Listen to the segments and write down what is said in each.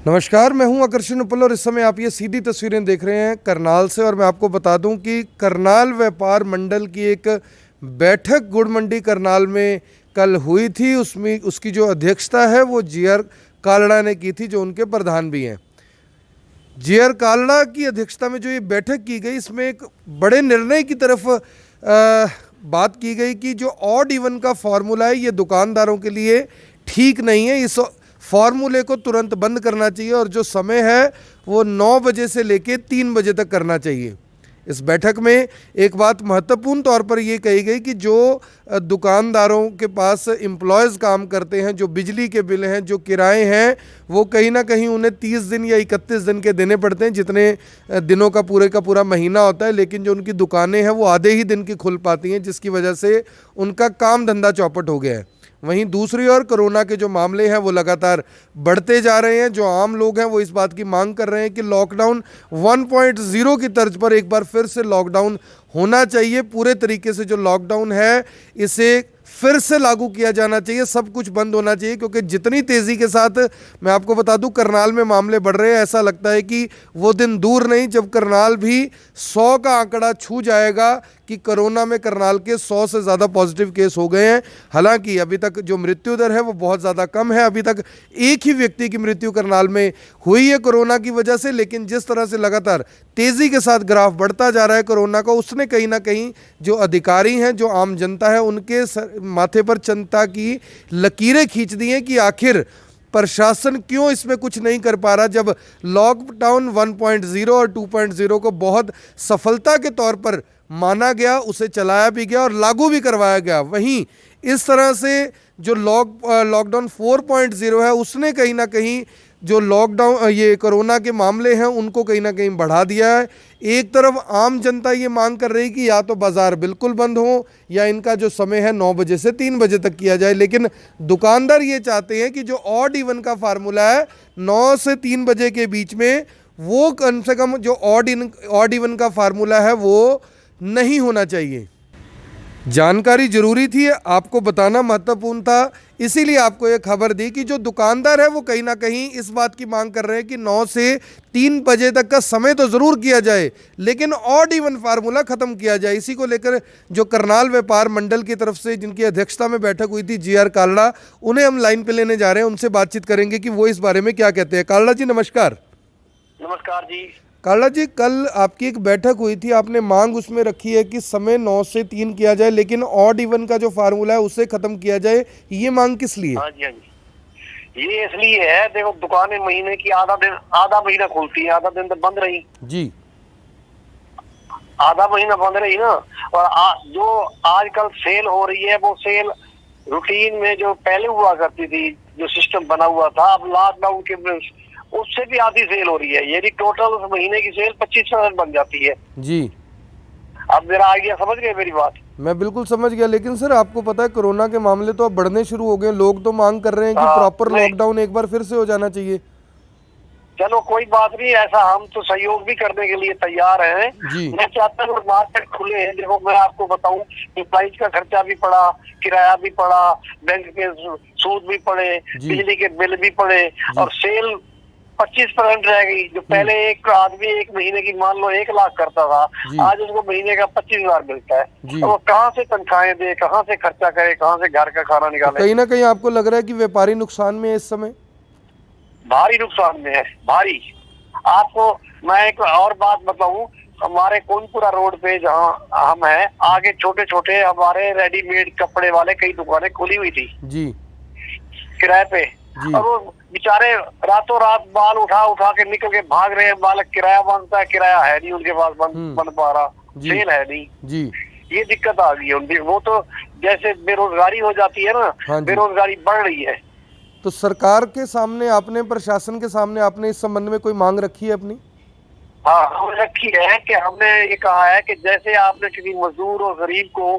नमस्कार, मैं हूं आकर्षण उपल और इस समय आप ये सीधी तस्वीरें देख रहे हैं करनाल से। और मैं आपको बता दूं कि करनाल व्यापार मंडल की एक बैठक गुड़ मंडी करनाल में कल हुई थी। उसमें उसकी जो अध्यक्षता है वो जीआर कालड़ा ने की थी, जो उनके प्रधान भी हैं। जीआर कालड़ा की अध्यक्षता में जो ये बैठक की गई, इसमें एक बड़े निर्णय की तरफ बात की गई कि जो ऑड इवन का फॉर्मूला है ये दुकानदारों के लिए ठीक नहीं है। इस फॉर्मूले को तुरंत बंद करना चाहिए और जो समय है वो 9 बजे से लेके 3 बजे तक करना चाहिए। इस बैठक में एक बात महत्वपूर्ण तौर पर ये कही गई कि जो दुकानदारों के पास एम्प्लॉयज़ काम करते हैं, जो बिजली के बिल हैं, जो किराए हैं, वो कहीं ना कहीं उन्हें 30 दिन या 31 दिन के देने पड़ते हैं, जितने दिनों का पूरा महीना होता है। लेकिन जो उनकी दुकानें हैं वो आधे ही दिन की खुल पाती हैं, जिसकी वजह से उनका काम धंधा चौपट हो गया है। वहीं दूसरी ओर कोरोना के जो मामले हैं वो लगातार बढ़ते जा रहे हैं। जो आम लोग हैं वो इस बात की मांग कर रहे हैं कि लॉकडाउन 1.0 की तर्ज पर एक बार फिर से लॉकडाउन होना चाहिए। पूरे तरीके से जो लॉकडाउन है इसे फिर से लागू किया जाना चाहिए, सब कुछ बंद होना चाहिए। क्योंकि जितनी तेज़ी के साथ, मैं आपको बता दूं, करनाल में मामले बढ़ रहे हैं, ऐसा लगता है कि वो दिन दूर नहीं जब करनाल भी 100 का आंकड़ा छू जाएगा कि कोरोना में करनाल के 100 से ज़्यादा पॉजिटिव केस हो गए हैं। हालांकि अभी तक जो मृत्यु दर है वो बहुत ज़्यादा कम है। अभी तक एक ही व्यक्ति की मृत्यु करनाल में हुई है कोरोना की वजह से। लेकिन जिस तरह से लगातार तेज़ी के साथ ग्राफ बढ़ता जा रहा है कोरोना का, उसने कहीं ना कहीं जो अधिकारी हैं, जो आम जनता है, उनके माथे पर चिंता की लकीरें खींच दी हैं कि आखिर प्रशासन क्यों इसमें कुछ नहीं कर पा रहा। जब लॉकडाउन 1.0 और 2.0 को बहुत सफलता के तौर पर माना गया, उसे चलाया भी गया और लागू भी करवाया गया, वहीं इस तरह से जो लॉकडाउन 4.0 है उसने कहीं ना कहीं जो लॉकडाउन ये कोरोना के मामले हैं उनको कहीं ना कहीं बढ़ा दिया है। एक तरफ आम जनता ये मांग कर रही कि या तो बाज़ार बिल्कुल बंद हो या इनका जो समय है 9 बजे से 3 बजे तक किया जाए। लेकिन दुकानदार ये चाहते हैं कि जो ऑड इवन का फार्मूला है 9 से 3 बजे के बीच में, वो कम से कम जो ऑड इवन का फार्मूला है वो नहीं होना चाहिए। जानकारी जरूरी थी, आपको बताना महत्वपूर्ण था, इसीलिए आपको ये खबर दी कि जो दुकानदार है वो कहीं ना कहीं इस बात की मांग कर रहे हैं कि 9 से 3 बजे तक का समय तो ज़रूर किया जाए, लेकिन ऑड इवन फार्मूला ख़त्म किया जाए। इसी को लेकर जो करनाल व्यापार मंडल की तरफ से, जिनकी अध्यक्षता में बैठक हुई थी, जीआर कालड़ा, उन्हें हम लाइन पर लेने जा रहे हैं। उनसे बातचीत करेंगे कि वो इस बारे में क्या कहते हैं। कालड़ा जी नमस्कार। नमस्कार जी। कालड़ा जी, कल आपकी एक बैठक हुई थी, आपने मांग उसमें रखी है कि समय 9 से 3 किया जाए, लेकिन ऑड इवन का जो फार्मूला है उसे खत्म किया जाए। ये मांग किस लिए? हाँ जी, हाँ जी, ये इसलिए है, देखो दुकानें महीने की आधा महीना खुलती है, आधा दिन तो बंद रही जी। आधा महीना बंद रही ना। और जो आजकल सेल हो रही है वो सेल रूटीन में जो पहले हुआ करती थी, जो सिस्टम बना हुआ था, अब लॉकडाउन के उससे भी आधी सेल हो रही है। यानी टोटल उस महीने की सेल 25% बन जाती है जी। अब मेरा आइडिया समझ गए मेरी बात? मैं बिल्कुल समझ गया, लेकिन सर आपको पता है कोरोना के मामले तो अब बढ़ने शुरू हो गए। लोग तो मांग कर रहे हैं कि प्रॉपर लॉकडाउन एक बार फिर से हो जाना चाहिए। चलो कोई बात नहीं, ऐसा हम तो सहयोग भी करने के लिए तैयार हैं। मैं चाहता हूँ मार्केट खुले हैं। देखो मैं आपको बताऊं कि प्राइस का खर्चा भी पड़ा, किराया भी पड़ा, बैंक के सूद भी पड़े, बिजली के बिल भी पड़े, और सेल 25% रह गई। जो पहले एक आदमी एक महीने की मान लो 1 लाख करता था, आज उसको महीने का 25,000 मिलता है। तो वो कहाँ से तनख्वाहें दे, कहाँ से खर्चा करे, कहाँ से घर का खाना निकाले? कहीं ना कहीं आपको लग रहा है कि व्यापारी नुकसान में है इस समय? भारी नुकसान में है, भारी। आपको मैं एक और बात बताऊं, हमारे कोनपुरा रोड पे जहाँ हम हैं, आगे छोटे छोटे हमारे रेडीमेड कपड़े वाले कई दुकानें खुली हुई थी जी, किराए पे। और वो बेचारे रातों रात बाल उठा उठा के निकल के भाग रहे हैं। मालिक किराया मांगता है, किराया है नहीं उनके पास, बन पा रहा, सेल है नहीं जी। ये दिक्कत आ गई है उनकी। वो तो जैसे बेरोजगारी हो जाती है ना, बेरोजगारी बढ़ रही है। तो सरकार के सामने आपने, प्रशासन के सामने आपने इस संबंध में कोई मांग रखी है अपनी? हाँ, हमने रखी है कि हमने ये कहा है कि जैसे आपने किसी मजदूर और गरीब को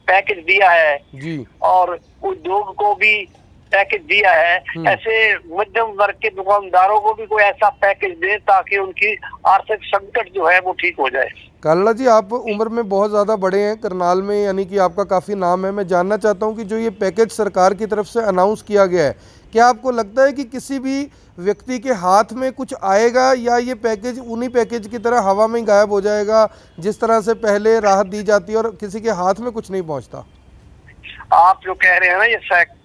पैकेज दिया है जी, और उद्योग को भी पैकेज दिया है, ऐसे मध्यम वर्ग के दुकानदारों को भी कोई ऐसा पैकेज दे ताकि उनकी आर्थिक संकट जो है वो ठीक हो जाए। कालड़ा जी, आप उम्र में बहुत ज़्यादा बड़े हैं करनाल में, यानी कि आपका काफ़ी नाम है। मैं जानना चाहता हूं कि जो ये पैकेज सरकार की तरफ से अनाउंस किया गया है, क्या आपको लगता है कि किसी भी व्यक्ति के हाथ में कुछ आएगा, या ये पैकेज उन्हीं पैकेज की तरह हवा में ही गायब हो जाएगा जिस तरह से पहले राहत दी जाती है और किसी के हाथ में कुछ नहीं पहुंचता? आप जो कह रहे हैं ना, ये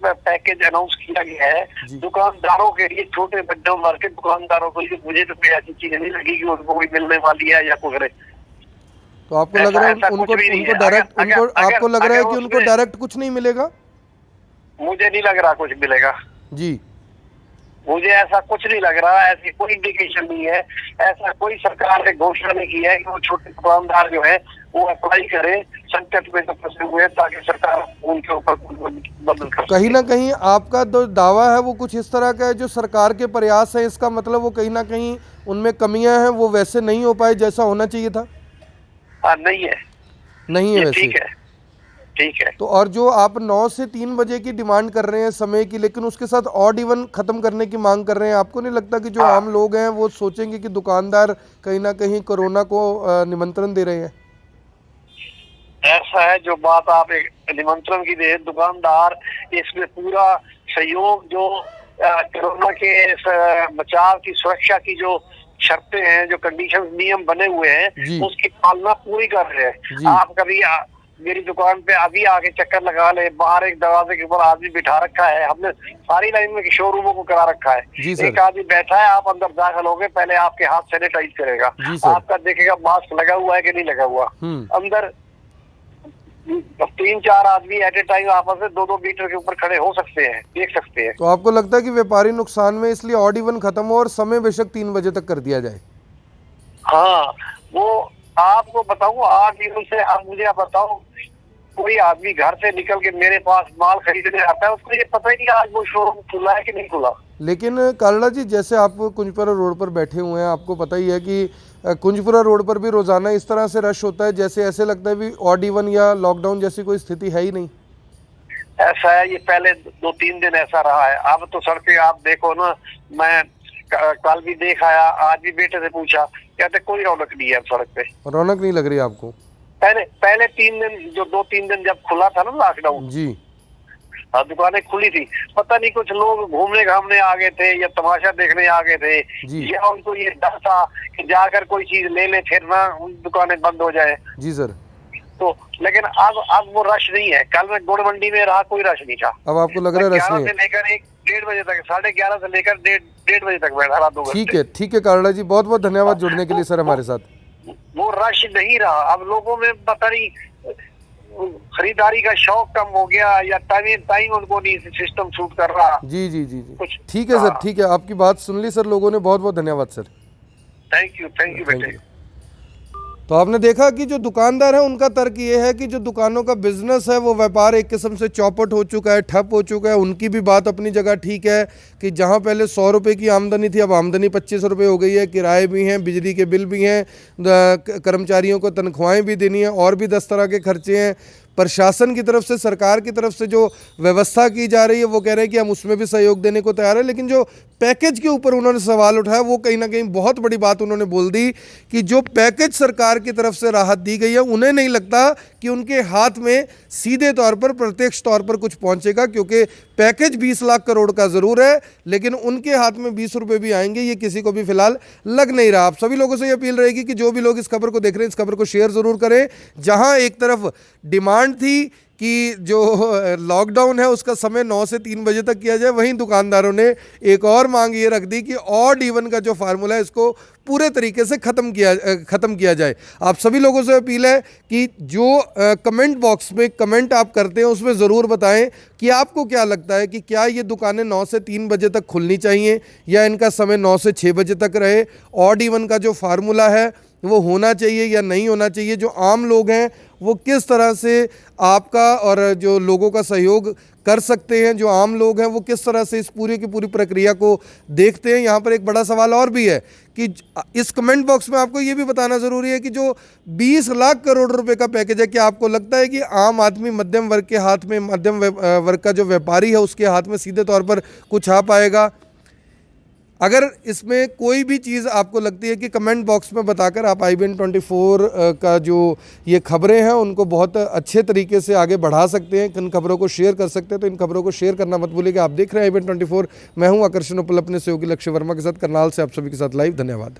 पैकेज अनाउंस किया गया है दुकानदारों के लिए, छोटे बच्चों भर के दुकानदारों के लिए। मुझे तो कोई ऐसी चीज नहीं लगी कि उनको कोई मिलने वाली है या कुछ। तो आपको लग रहा है उनको डायरेक्ट, आपको लग रहा है कि उनको डायरेक्ट कुछ नहीं मिलेगा? मुझे नहीं लग रहा कुछ मिलेगा जी, मुझे ऐसा कुछ नहीं लग रहा। ऐसी कोई इंडिकेशन नहीं है, ऐसा कोई सरकार ने घोषणा नहीं की है कि वो छोटे दुकानदार जो है वो अप्लाई करें संकट में तो फंसे हुए, ताकि सरकार उनके ऊपर बदल कर। कहीं ना कहीं आपका जो दावा है वो कुछ इस तरह का है, जो सरकार के प्रयास है इसका मतलब वो कहीं ना कहीं उनमें कमियां हैं, वो वैसे नहीं हो पाए जैसा होना चाहिए था? नहीं है, नहीं है वैसे। ठीक है, ठीक है। तो और जो आप 9 से 3 बजे की डिमांड कर रहे हैं समय की, लेकिन उसके साथ ऑड इवन खत्म करने की मांग कर रहे हैं, आपको नहीं लगता कि जो आम लोग हैं वो सोचेंगे कि दुकानदार कहीं ना कहीं कोरोना को निमंत्रण दे रहे हैं? ऐसा है, जो बात आप एक निमंत्रण की दे, दुकानदार इसमें पूरा सहयोग, जो कोरोना के बचाव की सुरक्षा की जो शर्तें हैं, जो कंडीशन नियम बने हुए हैं, उसकी पालना पूरी कर रहे हैं। आप कभी मेरी दुकान पे अभी आके चक्कर लगा ले, बाहर एक दरवाजे के ऊपर आदमी बिठा रखा है, हमने सारी लाइन में शोरूमों को करा रखा है। एक आदमी बैठा है, आप अंदर दाखिल होगे, पहले आपके हाथ सैनिटाइज करेगा, आपका देखेगा मास्क लगा हुआ है कि नहीं लगा हुआ। अंदर 3-4 आदमी एट ए टाइम आपस में 2-2 मीटर के ऊपर खड़े हो सकते हैं, देख सकते हैं। तो आपको लगता है कि व्यापारी नुकसान में, इसलिए ऑड इवन खत्म हो और समय बेशक 3 बजे तक कर दिया जाए? हाँ, वो आपको बताऊं, 8 दिनों से आप मुझे आप बताओ, कोई आदमी घर से निकल के मेरे पास माल खरीदने आता है, उसको ये पता ही नहीं आज वो शोरूम खुला है कि नहीं खुला। लेकिन कालड़ा जी, जैसे आप कुंजपुरा रोड पर बैठे हुए हैं, आपको पता ही है कि कुंजपुरा रोड पर भी रोजाना इस तरह से रश होता है जैसे ऐसे लगता है भी ऑड इवन या लॉकडाउन जैसी कोई स्थिति है ही नहीं। ऐसा है, ये पहले 2-3 दिन ऐसा रहा है। अब तो सड़कें आप देखो ना, मैं कल भी देख आया, आज भी बेटे से पूछा, कहते कोई रौनक नहीं है सड़क पे। रौनक नहीं लग रही आपको? पहले 3 दिन, जो 2-3 दिन जब खुला था ना लॉकडाउन जी, दुकानें खुली थी, पता नहीं कुछ लोग घूमने घामने आ गए थे या तमाशा देखने आ गए थे, या उनको ये डर था कि जाकर कोई चीज ले ले फिर ना दुकानें बंद हो जाए। जी सर। तो लेकिन अब वो रश नहीं है। कल मैं गुड़ मंडी में रहा, कोई रश नहीं था। अब आपको लग रहा है रश नहीं है? 11 से लेकर 1-1:30 बजे तक, 11:30 से लेकर 1:30 बजे तक बैठा रहा 2 घंटे। ठीक है, ठीक है कालड़ा जी, बहुत बहुत धन्यवाद जुड़ने के लिए सर हमारे साथ। वो रश नहीं रहा। अब लोगों में पता नहीं खरीदारी का शौक कम हो गया या टाइम उनको नहीं सिस्टम सूट कर रहा। जी जी जी जी, ठीक है सर, ठीक है, आपकी बात सुन ली सर लोगों ने। बहुत बहुत धन्यवाद सर। थैंक यू बेटे। तो आपने देखा कि जो दुकानदार है उनका तर्क ये है कि जो दुकानों का बिजनेस है वो व्यापार एक किस्म से चौपट हो चुका है, ठप हो चुका है। उनकी भी बात अपनी जगह ठीक है कि जहां पहले 100 रुपये की आमदनी थी, अब आमदनी 25 रुपये हो गई है। किराए भी हैं, बिजली के बिल भी हैं, कर्मचारियों को तनख्वाहें भी देनी है, और भी 10 तरह के खर्चे हैं। प्रशासन की तरफ से, सरकार की तरफ से जो व्यवस्था की जा रही है वो कह रहे हैं कि हम उसमें भी सहयोग देने को तैयार है। लेकिन जो पैकेज के ऊपर उन्होंने सवाल उठाया वो कहीं ना कहीं बहुत बड़ी बात उन्होंने बोल दी कि जो पैकेज सरकार की तरफ से राहत दी गई है, उन्हें नहीं लगता कि उनके हाथ में सीधे तौर पर, प्रत्यक्ष तौर पर कुछ पहुंचेगा। क्योंकि पैकेज 20 लाख करोड़ का ज़रूर है, लेकिन उनके हाथ में 20 रुपये भी आएंगे ये किसी को भी फिलहाल लग नहीं रहा। आप सभी लोगों से ये अपील रहेगी कि जो भी लोग इस खबर को देख रहे हैं, इस खबर को शेयर ज़रूर करें। जहां एक तरफ डिमांड थी कि जो लॉकडाउन है उसका समय 9 से 3 बजे तक किया जाए, वहीं दुकानदारों ने एक और मांग ये रख दी कि ऑड इवन का जो फार्मूला है इसको पूरे तरीके से ख़त्म किया जाए। आप सभी लोगों से अपील है कि जो कमेंट बॉक्स में कमेंट आप करते हैं उसमें ज़रूर बताएं कि आपको क्या लगता है कि क्या ये दुकानें 9 से 3 बजे तक खुलनी चाहिए या इनका समय 9 से 6 बजे तक रहे। ऑड इवन का जो फार्मूला है वो होना चाहिए या नहीं होना चाहिए। जो आम लोग हैं वो किस तरह से आपका और जो लोगों का सहयोग कर सकते हैं, जो आम लोग हैं वो किस तरह से इस पूरी की पूरी प्रक्रिया को देखते हैं। यहाँ पर एक बड़ा सवाल और भी है कि इस कमेंट बॉक्स में आपको ये भी बताना ज़रूरी है कि जो 20 लाख करोड़ रुपए का पैकेज है, क्या आपको लगता है कि आम आदमी, मध्यम वर्ग के हाथ में, मध्यम वर्ग का जो व्यापारी है उसके हाथ में सीधे तौर पर कुछ आ पाएगा? अगर इसमें कोई भी चीज़ आपको लगती है कि कमेंट बॉक्स में बताकर आप IBN 24 का जो ये खबरें हैं उनको बहुत अच्छे तरीके से आगे बढ़ा सकते हैं, इन खबरों को शेयर कर सकते हैं। तो इन खबरों को शेयर करना मत भूलिएगा। आप देख रहे हैं IBN 24, मैं हूं आकर्षण उपल अपने सहयोगी लक्ष्य वर्मा के साथ, करनाल से आप सभी के साथ लाइव। धन्यवाद।